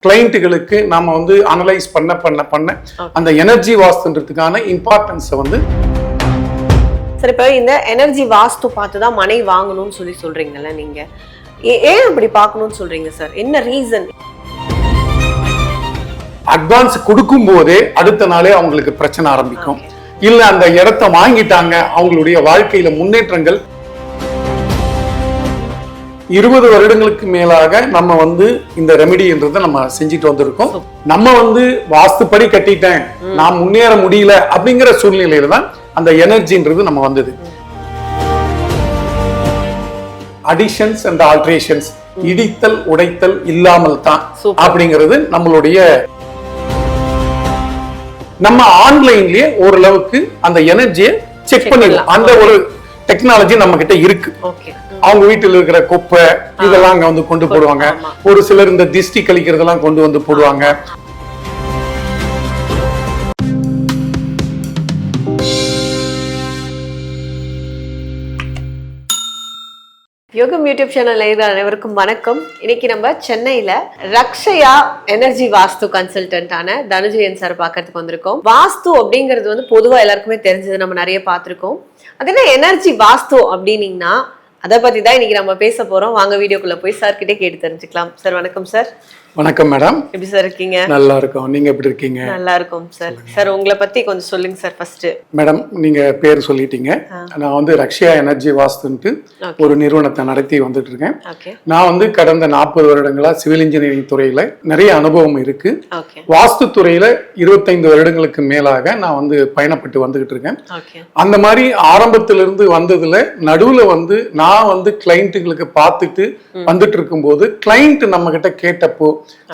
கிளைண்ட்டுகளுக்கு நாம வந்து அனலைஸ் பண்ண அந்த எனர்ஜி வாஸ்துன்றதுக்கான இம்பார்ட்டன்ஸை வந்து சரி. இப்போ இந்த எனர்ஜி வாஸ்து பார்த்து தான் மனை வாங்கணும்னு சொல்றீங்கல்ல, நீங்க ஏன் அப்படி பார்க்கணும்னு சொல்றீங்க சார்? என்ன ரீசன்? அட்வான்ஸ் கொடுக்கும் போதே அடுத்த நாளே அவங்களுக்கு பிரச்சனை ஆரம்பிக்கும். இல்ல அந்த இடத்த வாங்கிட்டாங்க, அவங்களுடைய வாழ்க்கையில முன்னேற்றங்கள் 20 வருடங்களுக்கு மேலாக நம்ம வந்து இந்த ரெமெடின்றதை நம்ம செஞ்சுட்டு வந்திருக்கோம். நம்ம வந்து வாஸ்துப்படி கட்டிட்டேன், நான் முன்னேற முடியல அப்படிங்கிற சூழ்நிலையில தான் அந்த எனர்ஜின்றது நம்ம வந்தது. அடிஷன்ஸ் அண்ட் ஆல்ட்ரேஷன்ஸ், இடித்தல் உடைத்தல் இல்லாமல் தான் அப்படிங்கிறது நம்மளுடைய. நம்ம ஆன்லைன்லயே ஓரளவுக்கு அந்த எனர்ஜியை செக் பண்ணிடலாம். அந்த ஒரு டெக்னாலஜி நம்ம கிட்ட இருக்கு. அவங்க வீட்டில் இருக்கிற குப்பை இதெல்லாம் அங்க வந்து கொண்டு போடுவாங்க. ஒரு சிலர் இந்த திஷ்டி கழிக்கிறதெல்லாம் கொண்டு வந்து போடுவாங்க. யோகம் யூடியூப் சேனல் அனைவருக்கும் வணக்கம். இன்னைக்கு நம்ம சென்னையில ரக்ஷயா எனர்ஜி வாஸ்து கன்சல்டன்டான தனுஜயன் சார் பார்க்கறதுக்கு வந்திருக்கோம். வாஸ்து அப்படிங்கிறது வந்து பொதுவா எல்லாருக்குமே தெரிஞ்சது, நம்ம நிறைய பார்த்திருக்கோம். அது என்ன எனர்ஜி வாஸ்து அப்படின்னீங்கன்னா அதை பத்தி தான் இன்னைக்கு நம்ம பேச போறோம். வாங்க வீடியோக்குள்ள போய் சார் கிட்டே கேட்டு தெரிஞ்சுக்கலாம். சார் வணக்கம். சார் வணக்கம் மேடம். எப்படி சார் இருக்கீங்க? நல்லா இருக்கோம். நீங்க எப்படி இருக்கீங்க? நல்லா இருக்கும் சார். சார் உங்களை பத்தி கொஞ்சம் சொல்லுங்க சார். ஃபர்ஸ்ட் மேடம், நீங்க பேர் சொல்லிட்டீங்க. நான் வந்து ரக்ஷயா எனர்ஜி வாஸ்துன்ட்டு ஒரு நிறுவனத்தை நடத்தி வந்துட்டு இருக்கேன். நான் வந்து கடந்த 40 வருடங்களா சிவில் இன்ஜினியரிங் துறையில நிறைய அனுபவம் இருக்கு. வாஸ்து துறையில 25 வருடங்களுக்கு மேலாக நான் வந்து பயணப்பட்டு வந்துகிட்டு இருக்கேன். அந்த மாதிரி ஆரம்பத்திலிருந்து வந்ததுல நடுவுல வந்து நான் வந்து கிளைண்ட்டுகளுக்கு பார்த்துட்டு வந்துட்டு இருக்கும் போது கிளைண்ட் நம்ம கிட்ட கேட்டப்போ,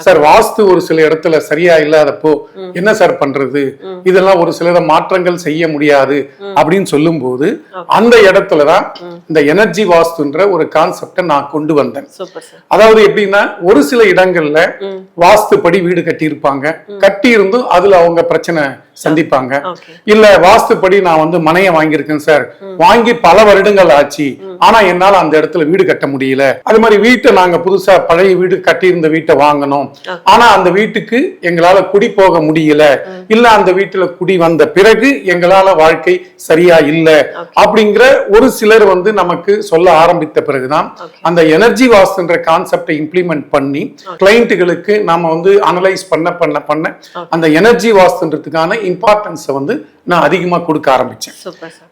சார் வாஸ்து ஒரு சில இடத்துல சரியா இல்லாதப்போ என்ன சார் பண்றது, இதெல்லாம் ஒரு சில மாற்றங்கள் செய்ய முடியாது அப்படின்னு சொல்லும் போது அந்த இடத்துலதான் இந்த எனர்ஜி வாஸ்துன்ற ஒரு கான்செப்டை நான் கொண்டு வந்தேன். அதாவது எப்படின்னா, ஒரு சில இடங்கள்ல வாஸ்துப்படி வீடு கட்டி இருப்பாங்க, கட்டி இருந்தும் அதுல அவங்க பிரச்சனை சந்திப்பாங்க. இல்ல வாஸ்துப்படி நான் வந்து மனையை வாங்கியிருக்கேன் சார், வாங்கி பல வருடங்கள் ஆச்சு, ஆனா என்னால அந்த இடத்துல வீடு கட்ட முடியல. அது மாதிரி வீட்டை நாங்க புதுசா பழைய வீடு கட்டி இருந்த வீட்டை வாங்கணும், ஆனா அந்த வீட்டுக்கு எங்களால குடி போக முடியல. இல்ல அந்த வீட்டுல குடி வந்த பிறகு எங்களால வாழ்க்கை சரியா இல்ல அப்படிங்கிற ஒரு சிலர் வந்து நமக்கு சொல்ல ஆரம்பித்த பிறகுதான் அந்த எனர்ஜி வாஸ்துன்ற கான்செப்டை இம்ப்ளிமெண்ட் பண்ணி கிளைண்ட்டுகளுக்கு நாம வந்து அனலைஸ் பண்ண அந்த எனர்ஜி வாஸ்துன்றதுக்கான இம்பார்ட்டன்ஸை வந்து நான் அதிகமா கொடுக்க ஆரம்பிச்சேன்.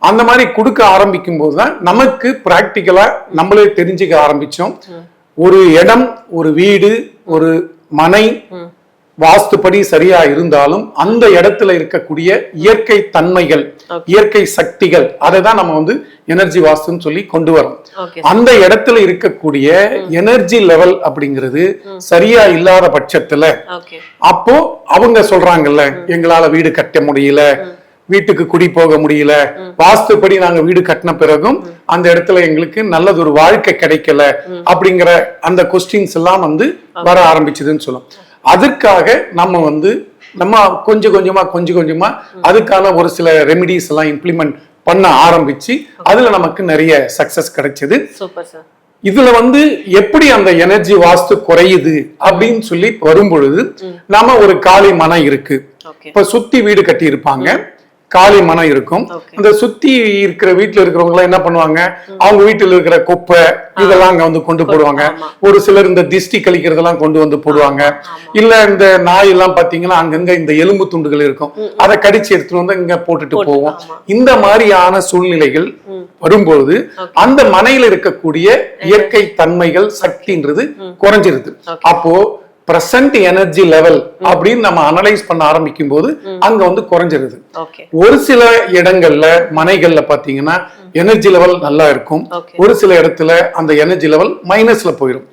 அந்த மாதிரி கொடுக்க ஆரம்பிக்கும் போதுதான் நமக்கு பிராக்டிக்கலா நம்மளே தெரிஞ்சுக்க ஆரம்பிச்சோம். ஒரு இடம், ஒரு வீடு, ஒரு மனை வாஸ்துப்படி சரியா இருந்தாலும் அந்த இடத்துல இருக்கக்கூடிய இயற்கை தன்மைகள், இயற்கை சக்திகள், அதை தான் நம்ம வந்து எனர்ஜி வாஸ்துன்னு சொல்லி கொண்டு வரோம். அந்த இடத்துல இருக்கக்கூடிய எனர்ஜி லெவல் அப்படிங்கிறது சரியா இல்லாத பட்சத்துல அப்போ அவங்க சொல்றாங்கல்ல, எங்களால வீடு கட்ட முடியல, வீட்டுக்கு குடி போக முடியல, வாஸ்துப்படி நாங்க வீடு கட்டின பிறகும் அந்த இடத்துல எங்களுக்கு நல்லது ஒரு வாழ்க்கை கிடைக்கல அப்படிங்கிற அந்த கொஸ்டின்ஸ் எல்லாம் வந்து வர ஆரம்பிச்சதுன்னு சொல்லும். அதற்காக நம்ம வந்து கொஞ்சம் கொஞ்சமா அதுக்கான ஒரு சில ரெமிடிஸ் எல்லாம் இம்ப்ளிமெண்ட் பண்ண ஆரம்பிச்சு அதுல நமக்கு நிறைய சக்சஸ் கிடைச்சது. இதுல வந்து எப்படி அந்த எனர்ஜி வாஸ்து குறையுது அப்படின்னு சொல்லி வரும்பொழுது, நாம ஒரு காலி மனம் இருக்கு, இப்ப சுத்தி வீடு கட்டி இருப்பாங்க, காலி மனம் இருக்கும். அந்த சுத்தி இருக்கிற வீட்டுல இருக்கிறவங்க எல்லாம் என்ன பண்ணுவாங்க, அவங்க வீட்டுல இருக்கிற குப்பை இதெல்லாம் அங்க வந்து கொண்டு போடுவாங்க. ஒரு சிலர் இந்த திஷ்டி கழிக்கிறதெல்லாம் கொண்டு வந்து போடுவாங்க. இல்ல இந்த நாய் எல்லாம் பாத்தீங்கன்னா அங்கங்க இந்த எலும்பு துண்டுகள் இருக்கும், அதை கடிச்சு எடுத்துட்டு வந்து இங்க போட்டுட்டு போவோம். இந்த மாதிரியான சூழ்நிலைகள் வரும்போது அந்த மனையில இருக்கக்கூடிய இயற்கை தன்மைகள் சக்தின்றது குறைஞ்சிருது. அப்போ பிரசன்ட் எனர்ஜி லெவல் அப்படின்னு நம்ம அனலைஸ் பண்ண ஆரம்பிக்கும் போது அங்க வந்து குறைஞ்சிருது. ஒரு சில இடங்கள்ல மனைகள்ல பாத்தீங்கன்னா எனர்ஜி லெவல் நல்லா இருக்கும், ஒரு சில இடத்துல அந்த எனர்ஜி லெவல் மைனஸ்ல போயிடும்.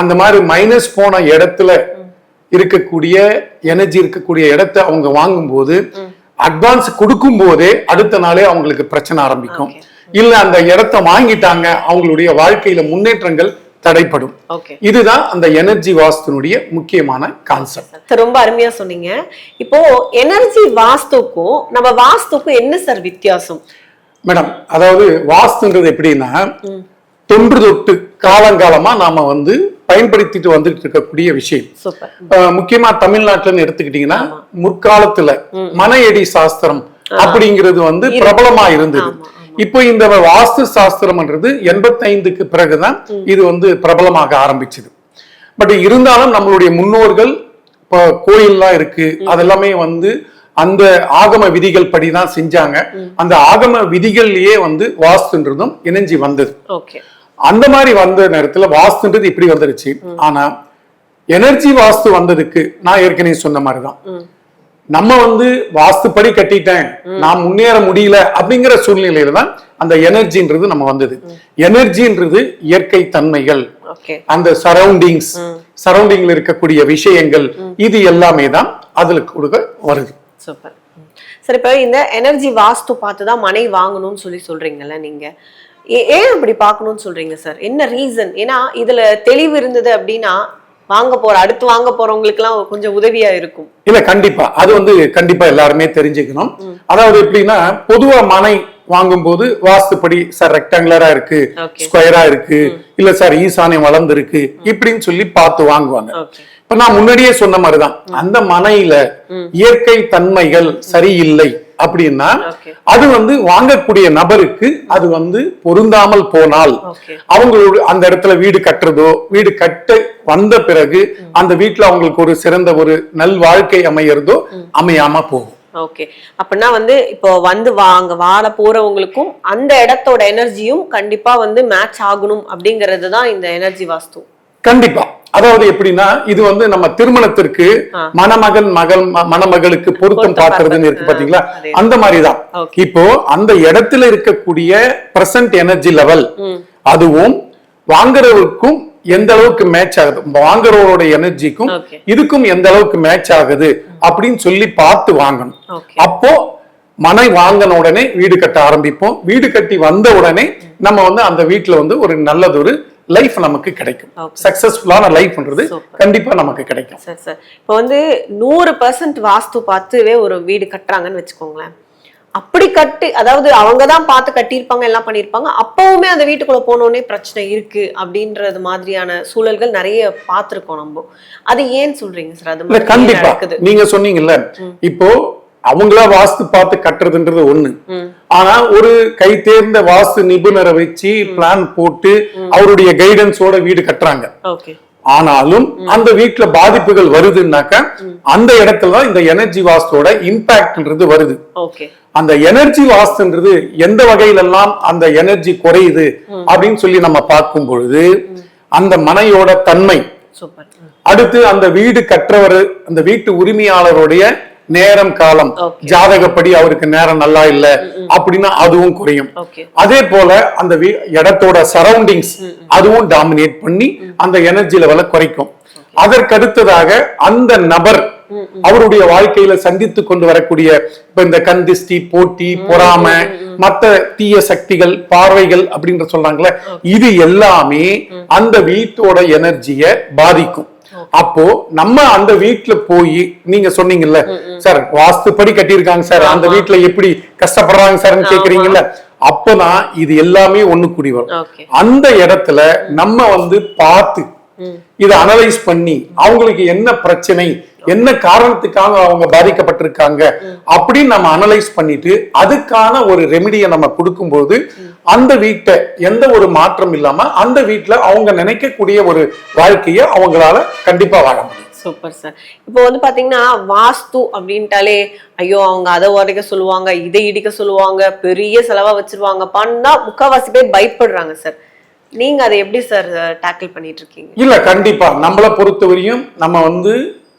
அந்த மாதிரி மைனஸ் போன இடத்துல இருக்கக்கூடிய எனர்ஜி இருக்கக்கூடிய இடத்தை அவங்க வாங்கும் போது அட்வான்ஸ் கொடுக்கும் போதே அடுத்த நாளே அவங்களுக்கு பிரச்சனை ஆரம்பிக்கும். இல்ல அந்த இடத்தை வாங்கிட்டாங்க, அவங்களுடைய வாழ்க்கையில முன்னேற்றங்கள் தடைப்படும். இதுதான் அந்த எனர்ஜி வாஸ்துனுடைய முக்கியமான கான்செப்ட். ரொம்ப அருமையா சொன்னீங்க. இப்போ எனர்ஜி வாஸ்துக்கும் நம்ம வாஸ்துக்கும் என்ன சார் வித்தியாசம்? மேடம், அதாவது வாஸ்துன்றது எப்படின்னா, தொன்று தொட்டு காலங்காலமா நாம வந்து பயன்படுத்திட்டு வந்துட்டு இருக்கக்கூடிய விஷயம். சூப்பர். முக்கியமா தமிழ்நாட்டுல எடுத்துக்கிட்டீங்கன்னா முற்காலத்துல மனையடி சாஸ்திரம் அப்படிங்கிறது வந்து பிரபலமா இருந்தது. இப்போ இந்த வாஸ்து சாஸ்திரம்ன்றது 85க்கு பிறகுதான் இது வந்து பிரபலமாக ஆரம்பிச்சது. பட் இருந்தாலும் நம்மளுடைய முன்னோர்கள் இப்போ கோயில்லாம் இருக்கு, அதெல்லாமே வந்து அந்த ஆகம விதிகள் படிதான் செஞ்சாங்க. அந்த ஆகம விதிகள்லயே வந்து வாஸ்துன்றதும் இணைஞ்சி வந்தது. அந்த மாதிரி வந்த நேரத்துல வாஸ்துன்றது இப்படி வந்துருச்சு. ஆனா எனர்ஜி வாஸ்து வந்ததுக்கு நான் ஏற்கனவே சொன்ன மாதிரிதான், நம்ம வந்து வாஸ்துப்படி கட்டிட்டேன் நான் முன்னேற முடியல அப்படிங்கிற சூழ்நிலையில தான் அந்த எனர்ஜின்றது நம்ம வந்தது. எனர்ஜின்றது இயற்கை தன்மைகள், அந்த சரௌண்டிங்ல இருக்கக்கூடிய விஷயங்கள், இது எல்லாமே தான் அதுல கொடுக்க வருது. சூப்பர். சரி, இப்ப இந்த எனர்ஜி வாஸ்து பார்த்துதான் மனை வாங்கணும்னு சொல்றீங்கல்ல, நீங்க ஏன் அப்படி பார்க்கணும்னு சொல்றீங்க சார்? என்ன ரீசன்? ஏன்னா இதுல தெளிவு இருந்தது அப்படின்னா அடுத்து வாங்க போறவங்களுக்கு எல்லாம் கொஞ்சம் உதவியா இருக்கும். இல்ல கண்டிப்பா அது வந்து கண்டிப்பா எல்லாருமே தெரிஞ்சுக்கணும். அதாவது எப்படின்னா, பொதுவா மனை வாங்கும் போது வாஸ்துப்படி சார் ரெக்டாங்குலரா இருக்கு, ஸ்கொயரா இருக்கு, இல்ல சார் ஈசானியம் வளர்ந்து இருக்கு இப்படின்னு சொல்லி பார்த்து வாங்குவாங்க. இப்ப நான் முன்னாடியே சொன்ன மாதிரிதான், அந்த மனையில இயற்கை தன்மைகள் சரியில்லை அப்படின்னா அது வந்து வாங்கக்கூடிய நபருக்கு அது வந்து பொருந்தாமல் போனால் அவங்களோட அந்த இடத்துல வீடு கட்டுறதோ, வீடு கட்ட வந்த பிறகு அந்த வீட்டுல அவங்களுக்கு ஒரு சிறந்த ஒரு நல் வாழ்க்கை அமையறதோ அமையாம போகும். ஓகே, அப்படின்னா வந்து இப்போ வந்து வாழ போறவங்களுக்கும் அந்த இடத்தோட எனர்ஜியும் கண்டிப்பா வந்து மேட்ச் ஆகணும் அப்படிங்கிறது தான் இந்த எனர்ஜி வாஸ்து. கண்டிப்பா. அதாவது எப்படின்னா, இது வந்து நம்ம திருமணத்திற்கு மணமகளுக்கு பொருத்தம் பார்க்கறதுன்னு இருக்கு பாத்தீங்களா, அந்த மாதிரிதான். இப்போ அந்த இடத்துல இருக்கக்கூடிய பிரசன்ட் எனர்ஜி லெவல் அதுவும் வாங்குறவருக்கும் எந்த அளவுக்கு மேட்ச் ஆகுது, வாங்குறவரோட எனர்ஜிக்கும் இதுக்கும் எந்த அளவுக்கு மேட்ச் ஆகுது அப்படின்னு சொல்லி பார்த்து வாங்கணும். அப்போ மனை வாங்கின உடனே வீடு கட்ட ஆரம்பிப்போம். வீடு கட்டி வந்த உடனே நம்ம வந்து அந்த வீட்டுல வந்து ஒரு நல்லதொரு லைஃப் நமக்கு கிடைக்கும். சக்சஸ்ஃபுல்லான லைஃப்ன்றது கண்டிப்பா நமக்கு கிடைக்கும். சார் சார் இப்போ வந்து 100% வாஸ்து பார்த்துவே ஒரு வீடு கட்டுறாங்கன்னு வச்சுக்கோங்களேன். அப்படி அதாவது அவங்கதான் பார்த்து கட்டியிருப்பாங்க, எல்லாம் பண்ணிருப்பாங்க, அப்பவுமே அந்த வீட்டுக்குள்ள போனோடனே பிரச்சனை இருக்கு அப்படின்றது மாதிரியான சூழல்கள் நிறைய பார்த்திருக்கோம் நம்ம. அது ஏன் சொல்றீங்க சார்? அது கண்டிப்பா நீங்க சொன்னீங்கல்ல, இப்போ அவங்களா வாஸ்து பார்த்து கட்டுறதுன்றது ஒண்ணு. ஆனா ஒரு கை தேர்ந்த வாஸ்து நிபுணரை வச்சு பிளான் போட்டு அவருடைய கைடன்ஸோட வீடு கட்டுறாங்க. ஆனாலும் அந்த வீட்டுல பாதிப்புகள் வருதுன்னாக்க அந்த இடத்துல இந்த எனர்ஜி வாஸ்தோட இம்பாக்ட்ன்றது வருது. அந்த எனர்ஜி வாஸ்துன்றது எந்த வகையிலெல்லாம் அந்த எனர்ஜி குறையுது அப்படின்னு சொல்லி நம்ம பார்க்கும் பொழுது அந்த மனையோட தன்மை, அடுத்து அந்த வீடு கற்றவர் அந்த வீட்டு உரிமையாளருடைய நேரம் காலம், ஜாதகப்படி அவருக்கு நேரம் நல்லா இல்ல அப்படின்னா அதுவும் குறையும். அதே போல அந்த இடத்தோட சரௌண்டிங்ஸ் அதுவும் டாமினேட் பண்ணி அந்த எனர்ஜி லெவலை குறைக்கும். அதற்கடுத்ததாக அந்த நபர் அவருடைய வாழ்க்கையில சந்தித்து கொண்டு வரக்கூடிய இப்ப இந்த கந்திஷ்டி, போட்டி, பொறாமை, மற்ற தீய சக்திகள், பார்வைகள் அப்படின்ற சொல்றாங்களே, இது எல்லாமே அந்த வீட்டோட எனர்ஜியை பாதிக்கும். அப்போ நம்ம அந்த வீட்டுல போய் நீங்க சொன்னீங்கல்ல சார் வாஸ்துப்படி கட்டியிருக்காங்க சார், அந்த வீட்டுல எப்படி கஷ்டப்படுறாங்க சார்ன்னு கேக்குறீங்கல்ல, அப்பதான் இது எல்லாமே ஒண்ணு கூடி வரும். அந்த இடத்துல நம்ம வந்து பார்த்து இதை அனலைஸ் பண்ணி அவங்களுக்கு என்ன பிரச்சனை, என்ன காரணத்துக்காக அவங்க பாதிக்கப்பட்டிருக்காங்க அப்படின்னு நம்ம அனலைஸ் பண்ணிட்டு அதுக்கான ஒரு ரெமிடியை நம்ம கொடுக்கும்போது அந்த வீட்டை எந்த ஒரு மாற்றம் இல்லாம அந்த வீட்டுல அவங்க நினைக்கக்கூடிய ஒரு வாழ்க்கைய அவங்களால கண்டிப்பா வாழ முடியும். Super sir. இப்போ வந்து பாத்தீங்கன்னா வாஸ்து அப்படின்ட்டாலே ஐயோ அவங்க அதை உடைக்க சொல்லுவாங்க, இதை இடிக்க சொல்லுவாங்க, பெரிய செலவா வச்சிருவாங்கப்பான்னு தான் முக்காவாசி பேர் பயப்படுறாங்க சார். நீங்க அதை எப்படி சார் டேக்கிள் பண்ணிட்டு இருக்கீங்க? இல்ல கண்டிப்பா நம்மளை பொறுத்தவரையும் நம்ம வந்து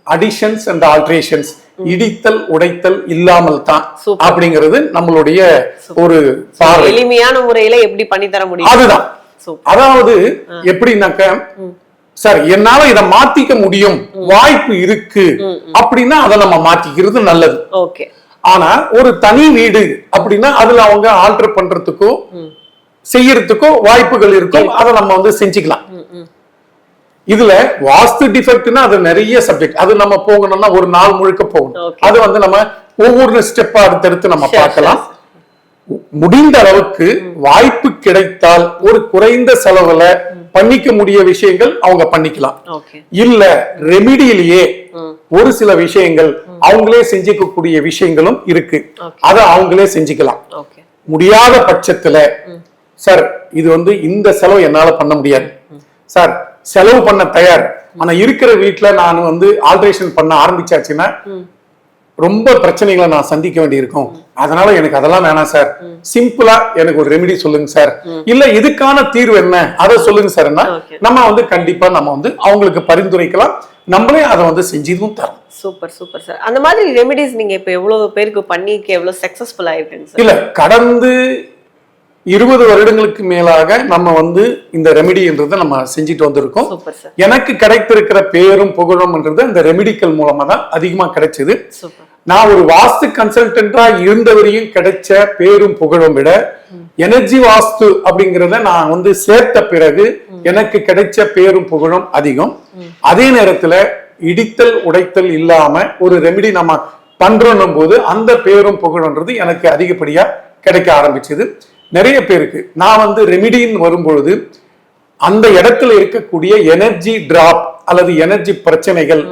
அடிஷன்ஸ் அண்ட் ஆல்ட்ரேஷன்ஸ், இடித்தல் உடைத்தல் இல்லாமல் தான் அப்படிங்கிறது நம்மளுடைய ஒரு எளிமையான முறையில எப்படி பண்ணி தர முடியும் அதுதான். அதாவது எப்படின்னாக்க சார் என்னால இதை மாத்திக்க முடியும், வாய்ப்பு இருக்கு அப்படின்னா அதை நம்ம மாத்திக்கிறது நல்லது. ஆனா ஒரு தனி வீடு அப்படின்னா அதுல அவங்க ஆல்டர் பண்றதுக்கோ செய்யறதுக்கோ வாய்ப்புகள் இருக்கும், அதை நம்ம வந்து செஞ்சுக்கலாம். இதுல வாஸ்து டிஃபெக்ட்னா அது நிறைய சப்ஜெக்ட், அது நம்ம போகணும்னா ஒரு நாள் முழுக்க போகணும். அது வந்து நம்ம ஒவ்வொரு ஸ்டெப்பா அடுத்தடுத்து நம்ம பார்க்கலாம். முடிந்த அளவுக்கு வாய்ப்பு கிடைத்தால் ஒரு குறைந்த செலவுல பண்ணிக்க முடிய விஷயங்கள் அவங்க பண்ணிக்கலாம். ஓகே. இல்ல ரெமிடியிலேயே ஒரு சில விஷயங்கள் அவங்களே செஞ்சுக்கக்கூடிய விஷயங்களும் இருக்கு. அதை அவங்களே செஞ்சுக்கலாம். ஓகே. முடியாத பட்சத்துல சார் இது வந்து இந்த செலவு என்னால பண்ண முடியாது சார், செலவு பண்ண தயார், ஆனா இருக்கிற வீட்டுல நான் வந்து ஆல்ட்ரேஷன் பண்ண ஆரம்பிச்சாச்சுன்னா ரொம்ப பிரச்சனைகளை நான் சந்திக்க வேண்டி இருக்கும், அதனால எனக்கு அதெல்லாம் வேணாம் சார், சிம்பிளா எனக்கு ஒரு ரெமிடி சொல்லுங்க சார், இல்ல இதுக்கான தீர்வு என்ன அதை சொல்லுங்க சார், நம்ம வந்து கண்டிப்பா நம்ம வந்து அவங்களுக்கு பரிந்துரைக்கலாம், நம்மளே அதை வந்து செஞ்சதும் தரோம். Super super sir. அந்த மாதிரி ரெமிடிஸ் நீங்க இப்ப எவ்வளவு பேருக்கு பண்ணிக்க எவ்வளவு சக்சஸ்ஃபுல் ஆயிருக்குங்க சார்? இல்ல கடந்து 20 வருடங்களுக்கு மேலாக நம்ம வந்து இந்த ரெமிடின்றதை நம்ம செஞ்சுட்டு வந்திருக்கோம். எனக்கு கிடைத்திருக்கிற பேரும் புகழும்ன்றது இந்த ரெமிடிக்கல் மூலமா தான் அதிகமா கிடைச்சது. நான் ஒரு வாஸ்து கன்சல்டன்டா இருந்தவரையும் கிடைச்ச பேரும் புகழும் விட எனர்ஜி வாஸ்து அப்படிங்கிறத நான் வந்து சேர்த்த பிறகு எனக்கு கிடைச்ச பேரும் புகழும் அதிகம். அதே நேரத்துல இடித்தல் உடைத்தல் இல்லாம ஒரு ரெமிடி நம்ம பண்றோம் போது அந்த பேரும் புகழும்ன்றது எனக்கு அதிகப்படியா கிடைக்க ஆரம்பிச்சது. நிறைய பேருக்கு நான் வந்து ரெமிடின்னு வரும்பொழுது அந்த இடத்துல இருக்கக்கூடிய எனர்ஜி டிராப் அல்லது எனர்ஜி பிரச்சனைகள்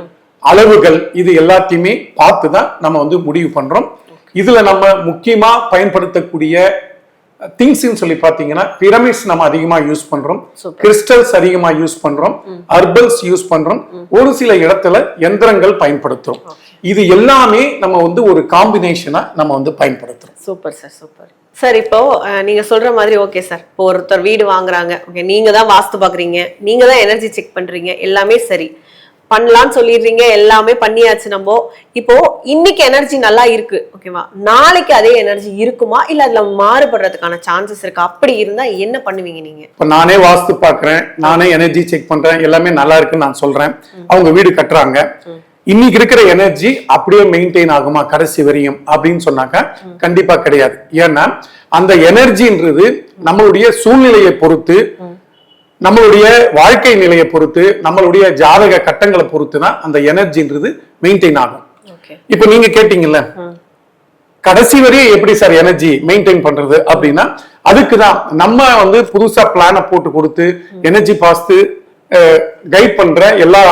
அளவுகள் இது எல்லாத்தையுமே பார்த்துதான் நம்ம வந்து முடிவு பண்றோம். இதுல நம்ம முக்கியமா பயன்படுத்தக்கூடிய திங்ஸ் சொல்லி பாத்தீங்கன்னா பிரமிட்ஸ் நம்ம அதிகமா யூஸ் பண்றோம், கிறிஸ்டல்ஸ் அதிகமா யூஸ் பண்றோம், ஹெர்பல்ஸ் யூஸ் பண்றோம், ஒரு சில இடத்துல யந்திரங்கள் பயன்படுத்துறோம். இது எல்லாமே நம்ம வந்து ஒரு காம்பினேஷனா நம்ம வந்து பயன்படுத்துறோம். Super sir, super sir. இப்போ நீங்க சொல்ற மாதிரி ஓகே சார், இப்போ ஒருத்தர் வீடு வாங்குறாங்க, ஓகே நீங்க தான் வாஸ்து பாக்குறீங்க, நீங்க தான் எனர்ஜி செக் பண்றீங்க, எல்லாமே சரி பண்ணலாம்னு சொல்லிடுறீங்க, எல்லாமே பண்ணியாச்சு. நம்ம இப்போ இன்னைக்கு எனர்ஜி நல்லா இருக்கு ஓகேவா, நாளைக்கு அதே எனர்ஜி இருக்குமா இல்ல அதுல மாறுபடுறதுக்கான சான்சஸ் இருக்கு? அப்படி இருந்தா என்ன பண்ணுவீங்க நீங்க? இப்ப நானே வாஸ்து பாக்குறேன், நானே எனர்ஜி செக் பண்றேன், எல்லாமே நல்லா இருக்குன்னு நான் சொல்றேன், அவங்க வீடு கட்டுறாங்க, இன்னைக்கு இருக்கிற எனர்ஜி அப்படியே மெயின்டைன் ஆகுமா கடைசி வரையும் அப்படின்னு சொன்னாக்கா கண்டிப்பா கிடையாது. ஏன்னா அந்த எனர்ஜின்றது நம்மளுடைய சூழ்நிலையை பொறுத்து, நம்மளுடைய வாழ்க்கை நிலையை பொறுத்து, நம்மளுடைய ஜாதக கட்டங்களை பொறுத்து தான் அந்த எனர்ஜின்றது மெயின்டைன் ஆகும். இப்ப நீங்க கேட்டீங்கல்ல கடைசி வரையும் எப்படி சார் எனர்ஜி மெயின்டைன் பண்றது அப்படின்னா, அதுக்குதான் நம்ம வந்து புதுசா பிளான போட்டு கொடுத்து எனர்ஜி பார்த்து கைட் பண்ற எல்லா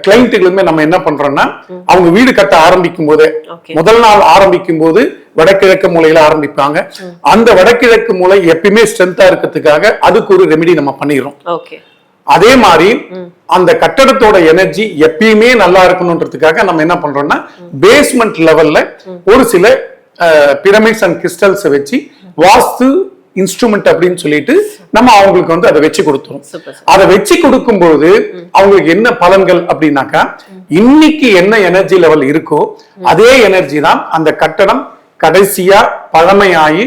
கிளைண்ட்டுகளுமே நம்ம என்ன பண்றோம்னா, அவங்க வீடு கட்ட ஆரம்பிக்கும் போது முதல் நாள் ஆரம்பிக்கும் போது வடகிழக்கு மூலையில ஆரம்பிப்பாங்க. அந்த வடகிழக்கு மூலை எப்பயுமே ஸ்ட்ரென்த்தா இருக்கிறதுக்காக அதுக்கு ஒரு ரெமிடி நம்ம பண்ணிடுறோம். அதே மாதிரி அந்த கட்டடத்தோட எனர்ஜி எப்பயுமே நல்லா இருக்கணும்ன்றதுக்காக நம்ம என்ன பண்றோம்னா பேஸ்மெண்ட் லெவல்ல ஒரு சில பிரமிட்ஸ் அண்ட் கிறிஸ்டல்ஸ் வச்சு வாஸ்து இன்ஸ்ட்ருமெண்ட் அப்படின்னு சொல்லிட்டு நம்ம அவங்களுக்கு வந்து அதை வச்சு கொடுத்துரும். அதை வச்சு கொடுக்கும்போது அவங்களுக்கு என்ன பலன்கள் அப்படின்னாக்கா, இன்னைக்கு என்ன எனர்ஜி லெவல் இருக்கோ அதே எனர்ஜி தான் அந்த கட்டடம் கடைசியா பழமையாகி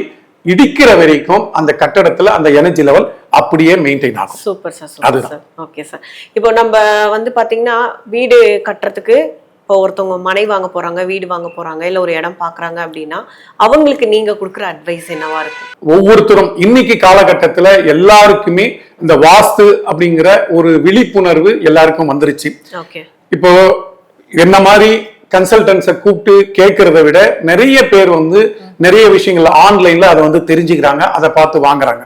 இடிக்கிற வரைக்கும் அந்த கட்டடத்துல அந்த எனர்ஜி லெவல் அப்படியே மெயின்டைன் ஆகும். Super sir, super sir. Okay sir. இப்போ நம்ம வந்து பாத்தீங்கன்னா வீடு கட்டுறதுக்கு இப்போ ஒருத்தவங்க மனை வாங்க போறாங்க, வீடு வாங்க போறாங்க, இல்ல ஒரு இடம் பாக்குறாங்க அப்படின்னா அவங்களுக்கு நீங்க கொடுக்குற அட்வைஸ் என்னவா இருக்கும்? ஒவ்வொருத்தரும் இன்னைக்கு காலகட்டத்துல எல்லாருக்குமே இந்த வாஸ்து அப்படிங்கிற ஒரு விழிப்புணர்வு எல்லாருக்கும் வந்துருச்சு. இப்போ என்ன மாதிரி கன்சல்டன்ஸை கூப்பிட்டு கேட்கறத விட நிறைய பேர் வந்து நிறைய விஷயங்கள் ஆன்லைன்ல அதை வந்து தெரிஞ்சுக்கிறாங்க, அதை பார்த்து வாங்குறாங்க.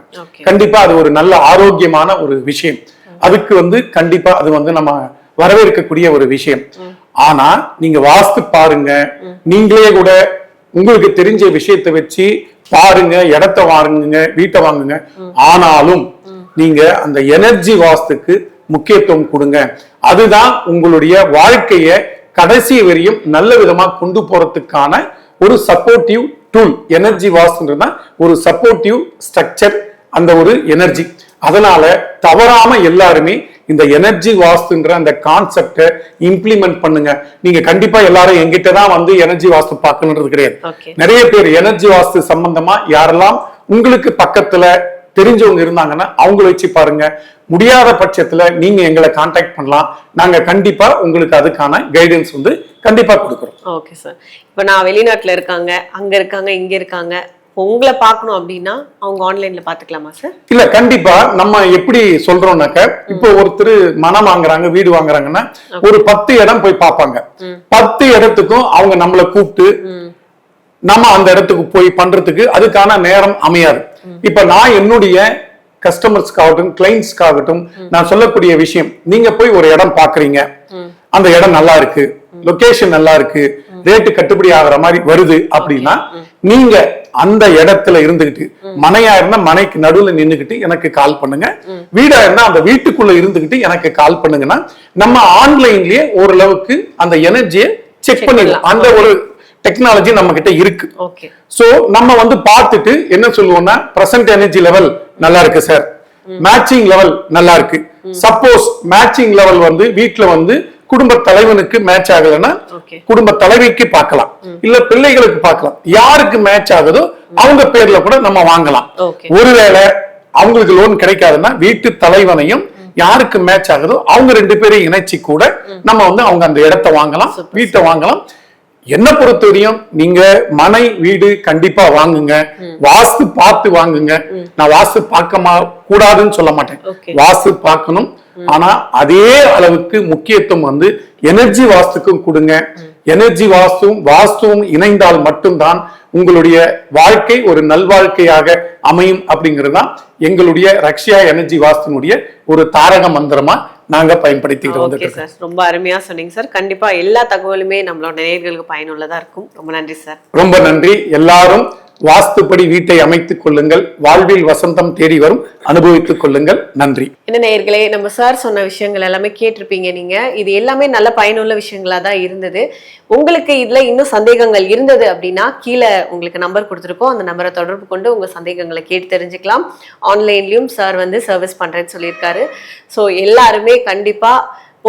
கண்டிப்பா அது ஒரு நல்ல ஆரோக்கியமான ஒரு விஷயம். அதுக்கு வந்து கண்டிப்பா அது வந்து நம்ம வரவேற்கக்கூடிய ஒரு விஷயம். ஆனா நீங்க வாஸ்து பாருங்க, நீங்களே கூட உங்களுக்கு தெரிஞ்ச விஷயத்தை வச்சு பாருங்க, இடத்த வாங்குங்க, வீட்டை வாங்குங்க. ஆனாலும் நீங்க அந்த எனர்ஜி வாஸ்துக்கு முக்கியத்துவம் கொடுங்க. அதுதான் உங்களுடைய வாழ்க்கைய கடைசி வரையும் நல்ல விதமா கொண்டு போறதுக்கான ஒரு சப்போர்ட்டிவ் டூல். எனர்ஜி வாஸ்துன்றதுனா ஒரு சப்போர்ட்டிவ் ஸ்ட்ரக்சர், அந்த ஒரு எனர்ஜி. அதனால தவறாம எல்லாருமே இந்த எனர்ஜி வாஸ்துன்ற அந்த கான்செப்டை இம்ப்ளிமெண்ட் பண்ணுங்க. நீங்க கண்டிப்பா எல்லாரும் எங்கிட்ட தான் வந்து எனர்ஜி வாஸ்து பார்க்கணுன்றது கிடையாது. நிறைய பேர் எனர்ஜி வாஸ்து சம்பந்தமா யாரெல்லாம் உங்களுக்கு பக்கத்துல தெரிஞ்சவங்க இருந்தாங்கன்னா அவங்கள வச்சு பாருங்க. முடியாத பட்சத்துல நீங்க எங்களை கான்டாக்ட் பண்ணலாம், நாங்க கண்டிப்பா உங்களுக்கு அதுக்கான கைடன்ஸ் வந்து கண்டிப்பா கொடுக்குறோம். Okay sir. இப்ப நான் வெளிநாட்டுல இருக்காங்க, அங்க இருக்காங்க, இங்க இருக்காங்க, உங்களை பார்க்கணும் அப்படின்னா அவங்க ஆன்லைன்ல பாத்துக்கலாமா சார்? இல்ல கண்டிப்பா நம்ம எப்படி சொல்றோம்னாக்க, இப்போ ஒருத்தர் மனம் வாங்குறாங்க, வீடு வாங்குறாங்கன்னா ஒரு 10 இடம் போய் பார்ப்பாங்க. 10 இடத்துக்கும் அவங்க நம்மளை கூப்பிட்டு நம்ம அந்த இடத்துக்கு போய் பண்றதுக்கு அதுக்கான நேரம் அமையாது. இப்ப நான் என்னுடைய கஸ்டமர்ஸ்க்காகட்டும் கிளைண்ட்ஸ்க்காகட்டும் நான் சொல்லக்கூடிய விஷயம், நீங்க போய் ஒரு இடம் பாக்குறீங்க, அந்த இடம் நல்லா இருக்கு, லொகேஷன் நல்லா இருக்கு, ரேட்டு கட்டுப்படி ஆகிற மாதிரி வருது அப்படின்னா நீங்க அந்த இடத்துல இருந்துகிட்டு, மனையா இருந்தா மனைக்கு நடுவுல நின்னுகிட்டு எனக்கு கால் பண்ணுங்க, வீடா இருந்தா அந்த வீட்டுக்குள்ள இருந்துகிட்டு எனக்கு கால் பண்ணுங்கன்னா நம்ம ஆன்லைன்லயே ஓரளவுக்கு அந்த எனர்ஜியை செக் பண்ணிடலாம். அந்த ஒரு டெக்னாலஜி நம்ம கிட்ட இருக்கு. சோ நம்ம வந்து பார்த்துட்டு என்ன சொல்லுவோம்னா, பிரசன்ட் எனர்ஜி லெவல் நல்லா இருக்கு சார், மேட்சிங் லெவல் நல்லா இருக்கு. சப்போஸ் மேட்சிங் லெவல் வந்து வீட்டுல வந்து குடும்ப தலைவனுக்கு மேட்ச் ஆகலைன்னா குடும்ப தலைவிக்கு பார்க்கலாம், இல்ல பிள்ளைகளுக்கு பார்க்கலாம். யாருக்கு மேட்ச் ஆகுதோ அவங்க பேர்ல கூட நம்ம வாங்கலாம். ஒருவேளை அவங்களுக்கு லோன் கிடைக்காதுன்னா வீட்டு தலைவனையும் யாருக்கு மேட்ச் ஆகுதோ அவங்க 2 பேரையும் இணைச்சி கூட நம்ம வந்து அவங்க அந்த இடத்தை வாங்கலாம், வீட்டை வாங்கலாம். என்ன பொறுத்தவரையும் நீங்க மனை வீடு கண்டிப்பா வாங்குங்க, வாஸ்து பார்த்து வாங்குங்க. நான் வாஸ்து பார்க்க கூடாதுன்னு சொல்ல மாட்டேன், வாஸ்து பார்க்கணும். ஆனா அதே அளவுக்கு முக்கியத்துவம் வந்து எனர்ஜி வாஸ்துக்கும் கொடுங்க. எனர்ஜி வாஸ்துவும் இணைந்தால் மட்டும்தான் உங்களுடைய வாழ்க்கை ஒரு நல்வாழ்க்கையாக அமையும். அப்படிங்கிறது தான் எங்களுடைய ரக்ஷயா எனர்ஜி வாஸ்துனுடைய ஒரு தாரக மந்திரமா நாங்க பயன்படுத்திட்டு வந்துட்டோம். ரொம்ப அருமையா சொன்னீங்க சார். கண்டிப்பா எல்லா தகவலுமே நம்மளோட நேயர்களுக்கு பயனுள்ளதா இருக்கும். ரொம்ப நன்றி சார். ரொம்ப நன்றி. எல்லாரும் வாஸ்துப்படி வீட்டை அமைத்துக் கொள்ளுங்கள், வாழ்வில் வசந்தம் தேடி வரும், அனுபவித்துக் கொள்ளுங்கள். நன்றி. என்ன நேயர்களே, நம்ம சார் சொன்ன விஷயங்கள் எல்லாமே கேட்டிருப்பீங்க நீங்க. இது எல்லாமே நல்ல பயனுள்ள விஷயங்களா தான் இருந்தது. உங்களுக்கு இதுல இன்னும் சந்தேகங்கள் இருந்தது அப்படின்னா கீழே உங்களுக்கு நம்பர் கொடுத்துருக்கோம், அந்த நம்பரை தொடர்பு கொண்டு உங்க சந்தேகங்களை கேட்டு தெரிஞ்சுக்கலாம். ஆன்லைன்லயும் சார் வந்து சர்வீஸ் பண்றேன்னு சொல்லியிருக்காரு. ஸோ எல்லாருமே கண்டிப்பா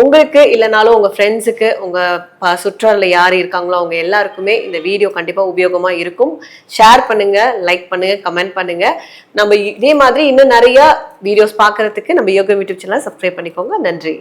உங்களுக்கு இல்லைனாலும் உங்க ஃப்ரெண்ட்ஸுக்கு, உங்க சுற்றால யார் இருக்காங்களோ அவங்க எல்லாருக்குமே இந்த வீடியோ கண்டிப்பா உபயோகமா இருக்கும். ஷேர் பண்ணுங்க, லைக் பண்ணுங்க, கமெண்ட் பண்ணுங்க. நம்ம இதே மாதிரி இன்னும் நிறைய வீடியோஸ் பார்க்கறதுக்கு நம்ம யோகம் யூடியூப் சேனல் சப்ஸ்கிரைப் பண்ணிக்கோங்க. நன்றி.